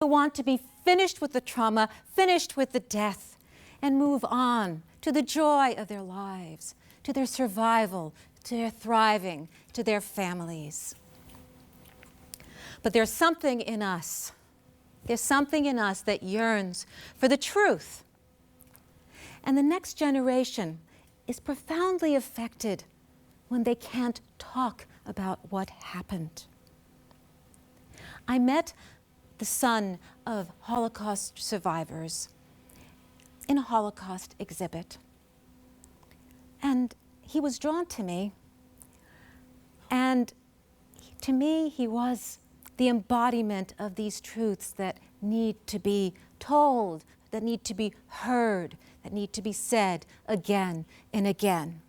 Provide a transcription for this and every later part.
who want to be finished with the trauma, finished with the death, and move on to the joy of their lives, to their survival, to their thriving, to their families. But there's something in us. There's something in us that yearns for the truth. And the next generation is profoundly affected when they can't talk about what happened. I met the son of Holocaust survivors in a Holocaust exhibit. And he was drawn to me. And to me, he was the embodiment of these truths that need to be told, that need to be heard, that need to be said again and again.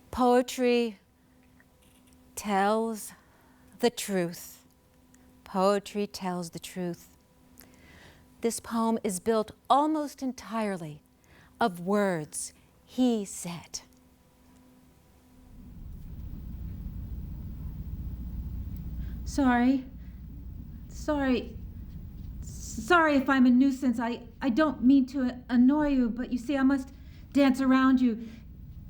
Poetry tells the truth. Poetry tells the truth. This poem is built almost entirely of words he said. Sorry if I'm a nuisance. I don't mean to annoy you, but you see, I must dance around you.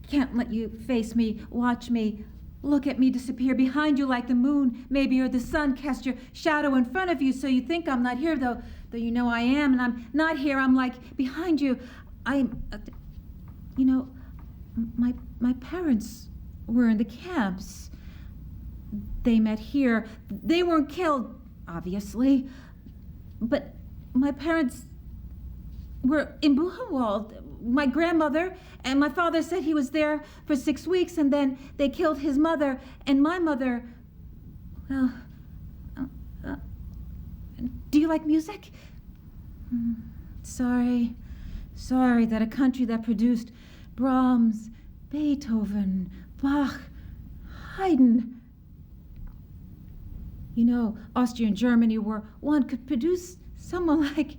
Can't let you face me, watch me, look at me disappear behind you like the moon, maybe, or the sun cast your shadow in front of you so you think I'm not here, though you know I am, and I'm not here. I'm like behind you. My parents were in the camps. They met here. They weren't killed, obviously, but my parents were in Buchenwald. My grandmother and my father said he was there for 6 weeks, and then they killed his mother, and my mother, well, do you like music? Sorry that a country that produced Brahms, Beethoven, Bach, Haydn, you know, Austria and Germany, where one could produce someone like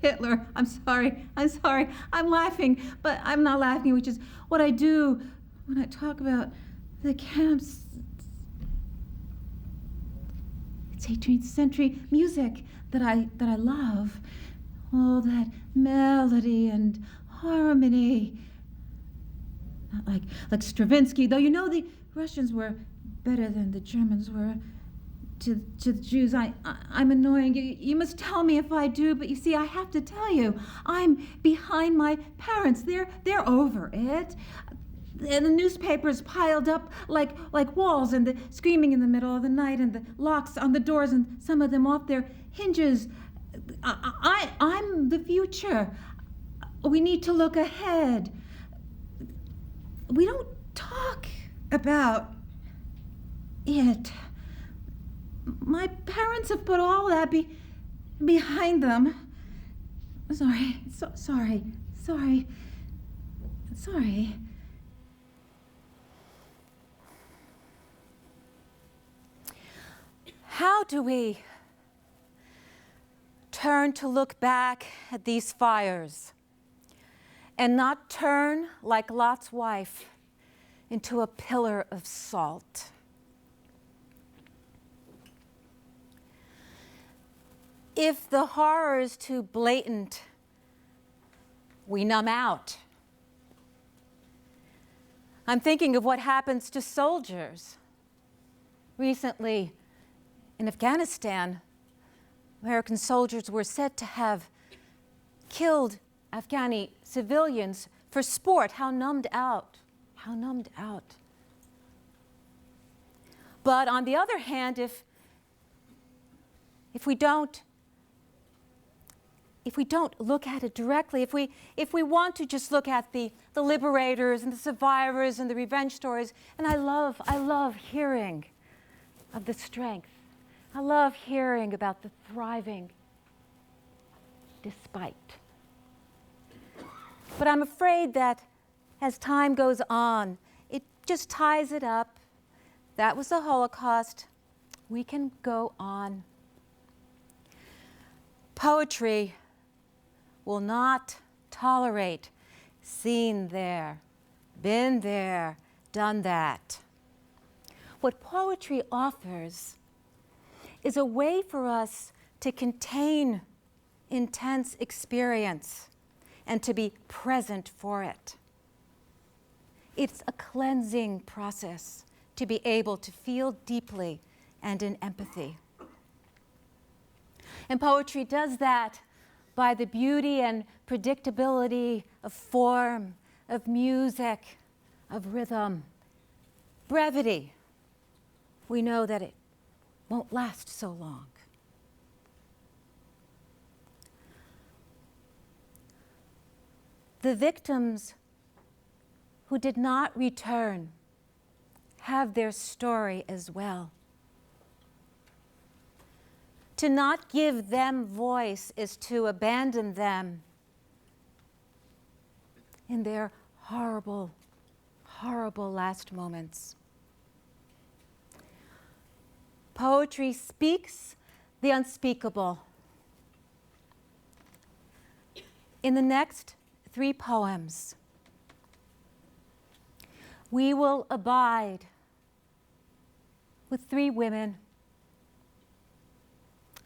Hitler. I'm sorry. I'm laughing, but I'm not laughing, which is what I do when I talk about the camps. It's 18th century music that I love. All that melody and harmony. Not like Stravinsky, though you know the Russians were better than the Germans were to the Jews. I'm annoying you. You must tell me if I do, but you see, I have to tell you, I'm behind my parents. They're over it. And the newspapers piled up like walls, and the screaming in the middle of the night, and the locks on the doors, and some of them off their hinges. I'm the future. We need to look ahead. We don't talk about it. My parents have put all that behind them. Sorry. How do we turn to look back at these fires and not turn, like Lot's wife, into a pillar of salt? If the horror is too blatant, we numb out. I'm thinking of what happens to soldiers. Recently, in Afghanistan, American soldiers were said to have killed Afghani civilians for sport. How numbed out. But on the other hand, if we don't look at it directly, if we want to just look at the liberators and the survivors and the revenge stories, and I love hearing of the strength. I love hearing about the thriving despite. But I'm afraid that as time goes on, it just ties it up. That was the Holocaust. We can go on. Poetry will not tolerate seen there, Been there, done that. What poetry offers is a way for us to contain intense experience and to be present for it. It's a cleansing process to be able to feel deeply and in empathy. And poetry does that by the beauty and predictability of form, of music, of rhythm. Brevity. We know that it won't last so long. The victims who did not return have their story as well. To not give them voice is to abandon them in their horrible, horrible last moments. Poetry speaks the unspeakable. In the next 3 poems, we will abide with 3 women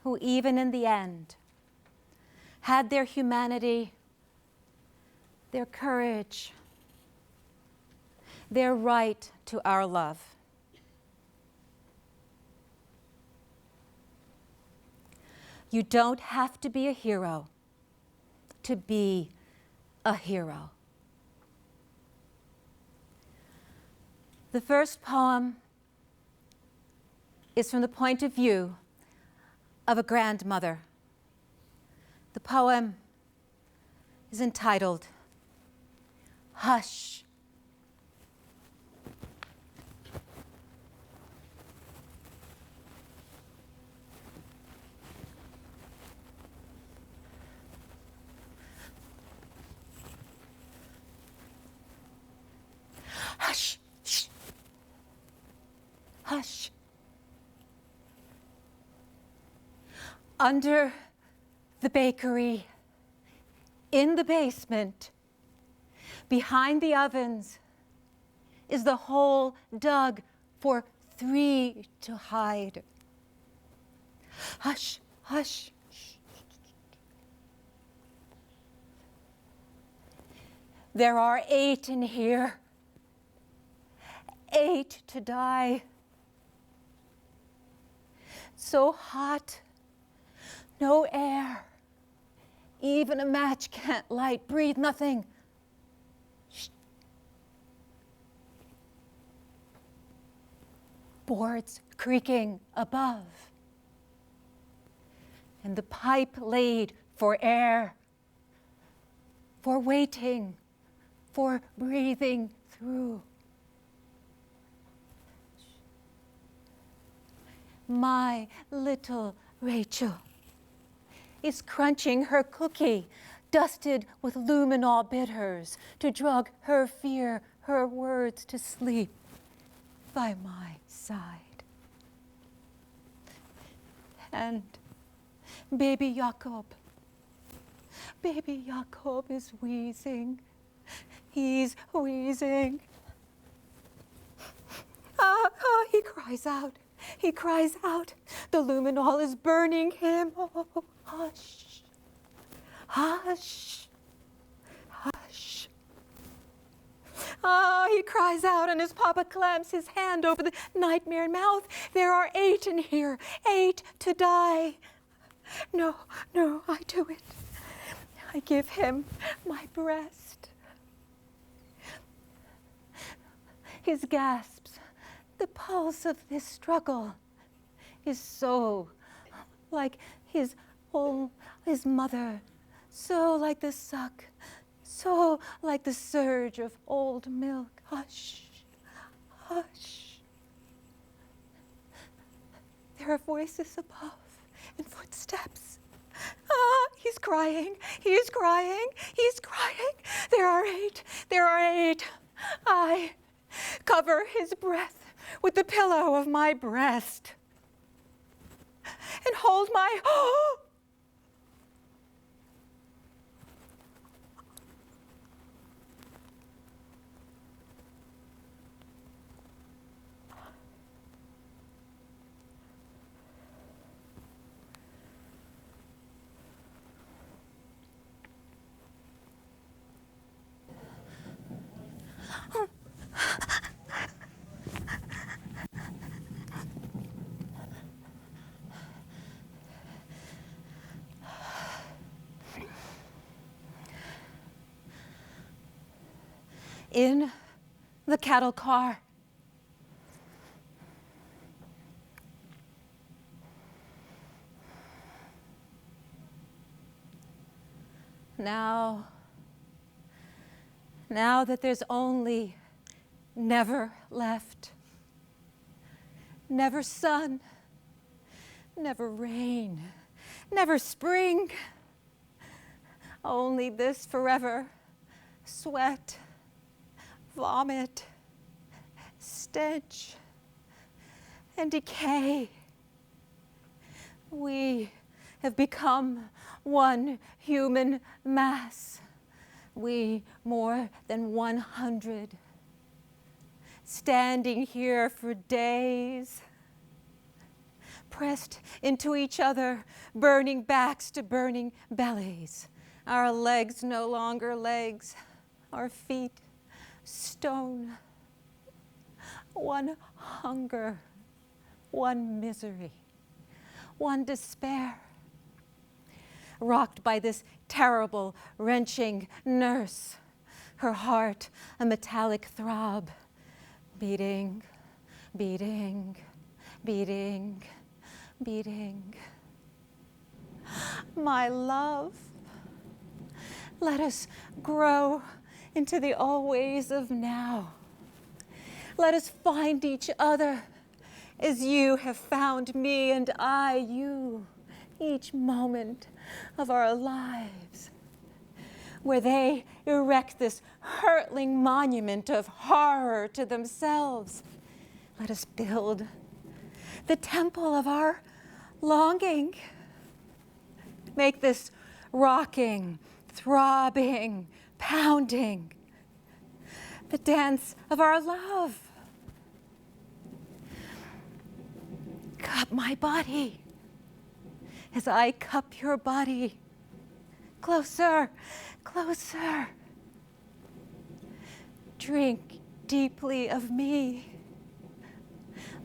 who, even in the end, had their humanity, their courage, their right to our love. You don't have to be a hero to be a hero. The first poem is from the point of view of a grandmother. The poem is entitled, Hush. Hush, shh. Hush. Under the bakery, in the basement, behind the ovens, is the hole dug for 3 to hide. Hush, hush. There are 8 in here. 8 to die. So hot, no air. Even a match can't light. Breathe nothing. Shh. Boards creaking above. And the pipe laid for air, for waiting, for breathing through. My little Rachel is crunching her cookie, dusted with luminol bitters, to drug her fear, her words to sleep by my side. And baby Jakob is wheezing. He's wheezing. He cries out. He cries out. The luminol is burning him. Oh, hush. Hush. Hush. He cries out, and his papa clamps his hand over the nightmare mouth. There are 8 in here. 8 to die. No, I do it. I give him my breast. His gasps, the pulse of this struggle, is so like his mother, so like the suck, so like the surge of old milk. Hush, hush. There are voices above and footsteps. He's crying, he's crying, he's crying. There are 8, there are 8. I cover his breath with the pillow of my breast and hold my In the cattle car. Now that there's only never left, never sun, never rain, never spring, only this forever sweat, vomit, stench, and decay. We have become one human mass. We more than 100, standing here for days, pressed into each other, burning backs to burning bellies. Our legs no longer legs, our feet stone. One hunger, one misery, one despair. Rocked by this terrible, wrenching nurse, her heart a metallic throb, beating, beating, beating, beating. My love, let us grow into the always of now. Let us find each other as you have found me and I you, each moment of our lives, where they erect this hurtling monument of horror to themselves. Let us build the temple of our longing. Make this rocking, throbbing, pounding, the dance of our love. Cup my body as I cup your body. Closer, closer. Drink deeply of me.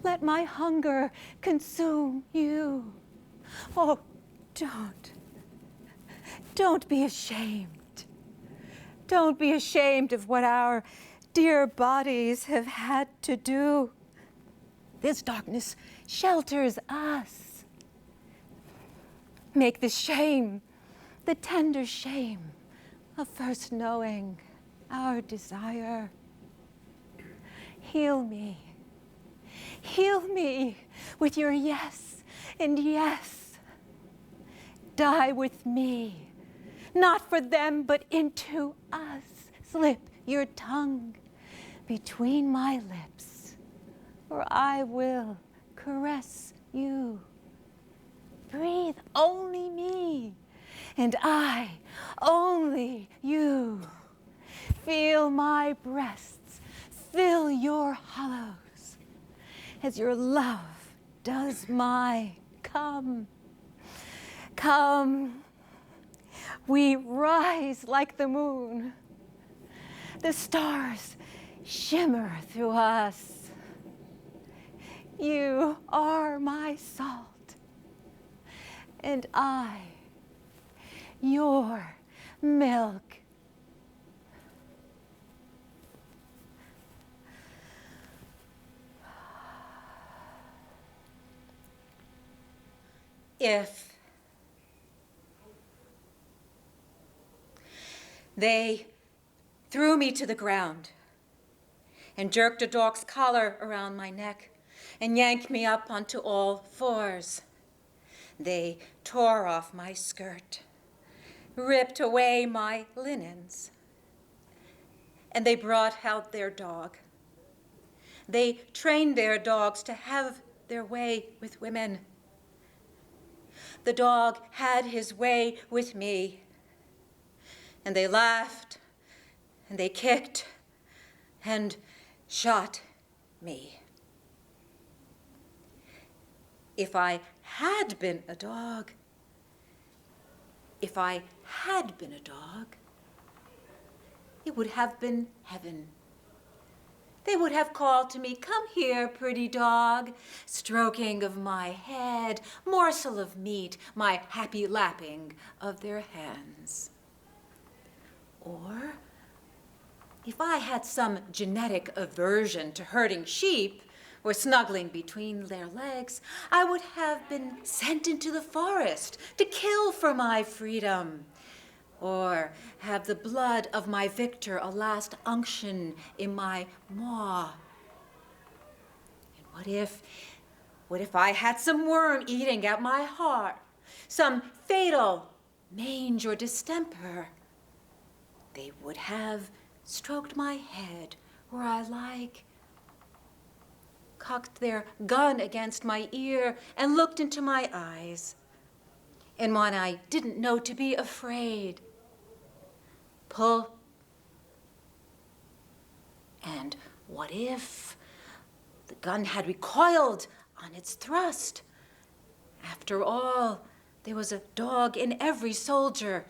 Let my hunger consume you. Oh, don't be ashamed. Don't be ashamed of what our dear bodies have had to do. This darkness shelters us. Make the shame, the tender shame of first knowing our desire. Heal me with your yes and yes. Die with me, not for them, but into us. Slip your tongue between my lips, or I will caress you. Breathe only me, and I only you. Feel my breasts, fill your hollows, as your love does mine. Come, come, we rise like the moon. The stars shimmer through us. You are my salt, and I, your milk. If they threw me to the ground and jerked a dog's collar around my neck and yanked me up onto all fours, they tore off my skirt, ripped away my linens, and they brought out their dog. They trained their dogs to have their way with women. The dog had his way with me, and they laughed, and they kicked, and shot me. If I had been a dog, it would have been heaven. They would have called to me, "Come here, pretty dog," stroking of my head, morsel of meat, my happy lapping of their hands. Or, if I had some genetic aversion to herding sheep or snuggling between their legs, I would have been sent into the forest to kill for my freedom, or have the blood of my victor a last unction in my maw. And what if I had some worm eating at my heart, some fatal mange or distemper? They would have stroked my head where I like, cocked their gun against my ear, and looked into my eyes. And when I didn't know to be afraid, pull. And what if the gun had recoiled on its thrust? After all, there was a dog in every soldier,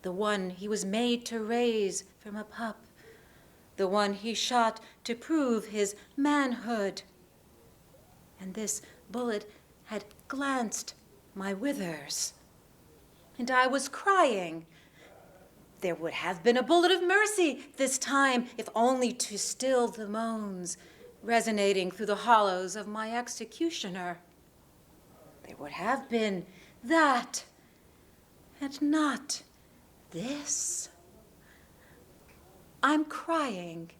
the one he was made to raise from a pup, the one he shot to prove his manhood. And this bullet had glanced my withers, and I was crying. There would have been a bullet of mercy this time, if only to still the moans resonating through the hollows of my executioner. There would have been that, and not this. I'm crying.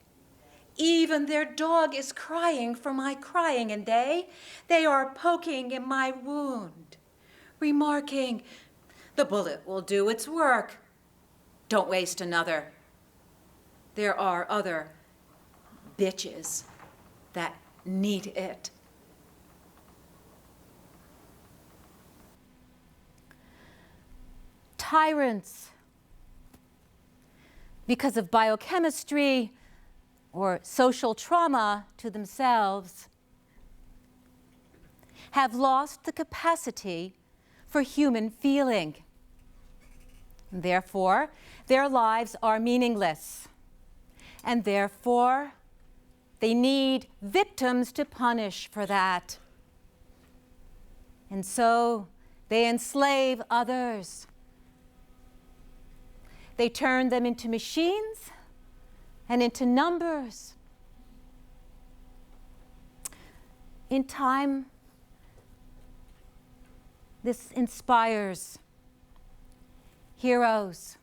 Even their dog is crying for my crying, and they are poking in my wound, remarking, "The bullet will do its work. Don't waste another. There are other bitches that need it." Tyrants, because of biochemistry or social trauma to themselves, have lost the capacity for human feeling. Therefore, their lives are meaningless, and therefore, they need victims to punish for that. And so, they enslave others. They turn them into machines and into numbers. In time, this inspires heroes,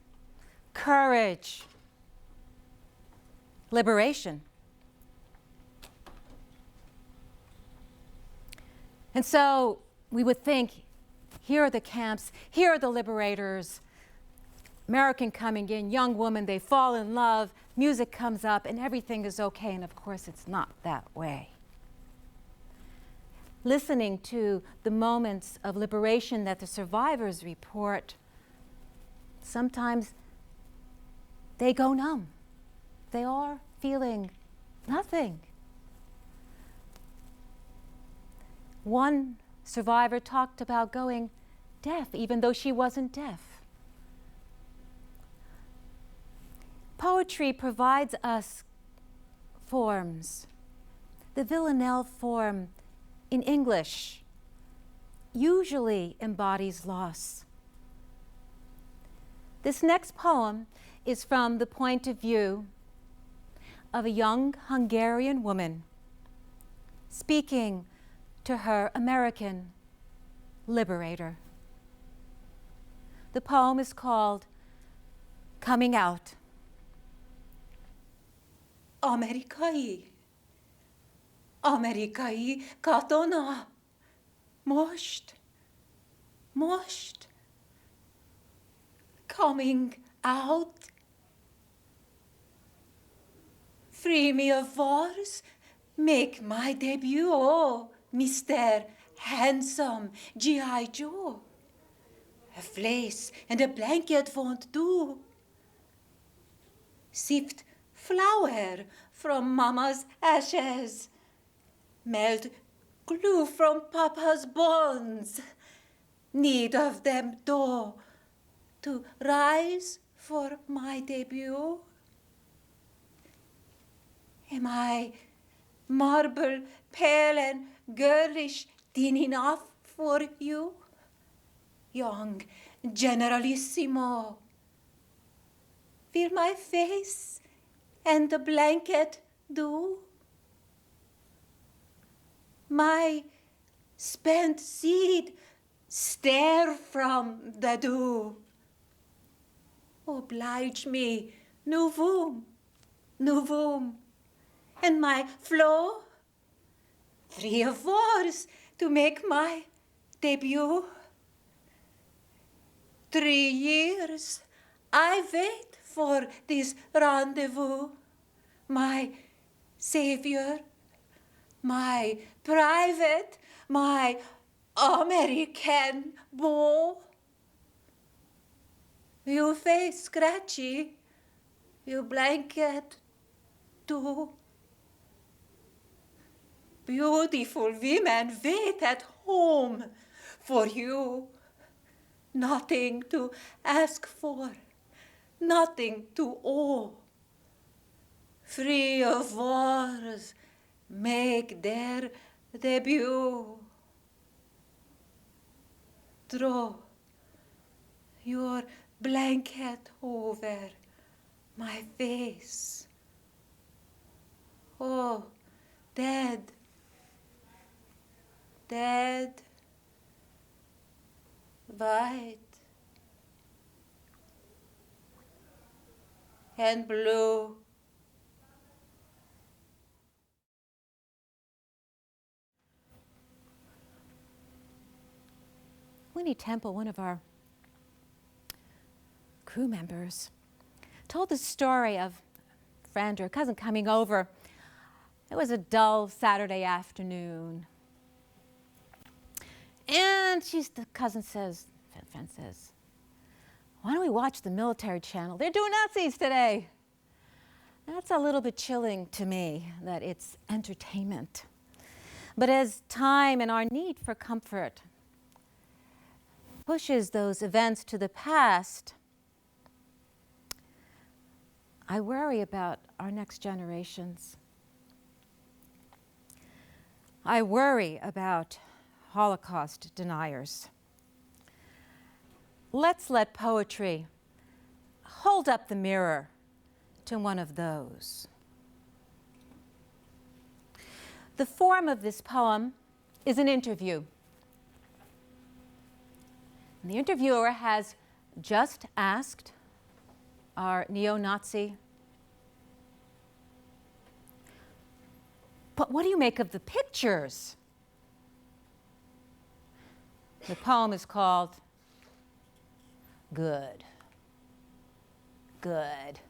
courage, liberation. And so we would think, here are the camps, here are the liberators, American coming in, young woman, they fall in love, music comes up, and everything is okay, and of course it's not that way. Listening to the moments of liberation that the survivors report, sometimes they go numb. They are feeling nothing. One survivor talked about going deaf, even though she wasn't deaf. Poetry provides us forms. The Villanelle form in English usually embodies loss. This next poem is from the point of view of a young Hungarian woman speaking to her American liberator. The poem is called Coming Out. Amerikai katona, most, coming out. Free me of wars, make my debut, oh, Mr. Handsome G.I. Joe. A fleece and a blanket won't do. Sift flour from Mama's ashes. Melt glue from Papa's bones. Need of them though to rise for my debut. Am I marble, pale and girlish, thin enough for you? Young generalissimo, will my face and the blanket do? My spent seed stare from the dew. Oblige me, novum, novum, and my flow, 3 or 4 to make my debut. 3 years I wait for this rendezvous, my savior, my private, my American beau. You face scratchy, you blanket too. Beautiful women wait at home for you. Nothing to ask for, nothing to owe. Free of wars make their debut. Draw your blanket over my face. Oh, dead, dead, white and blue. Winnie Temple, one of our crew members, told the story of a friend or a cousin coming over. It was a dull Saturday afternoon. And the cousin says, friend says, why don't we watch the military channel? They're doing Nazis today. That's a little bit chilling to me, that it's entertainment. But as time and our need for comfort pushes those events to the past, I worry about our next generations. I worry about Holocaust deniers. Let's let poetry hold up the mirror to one of those. The form of this poem is an interview. And the interviewer has just asked our neo-Nazi, but what do you make of the pictures? The poem is called Good. Good.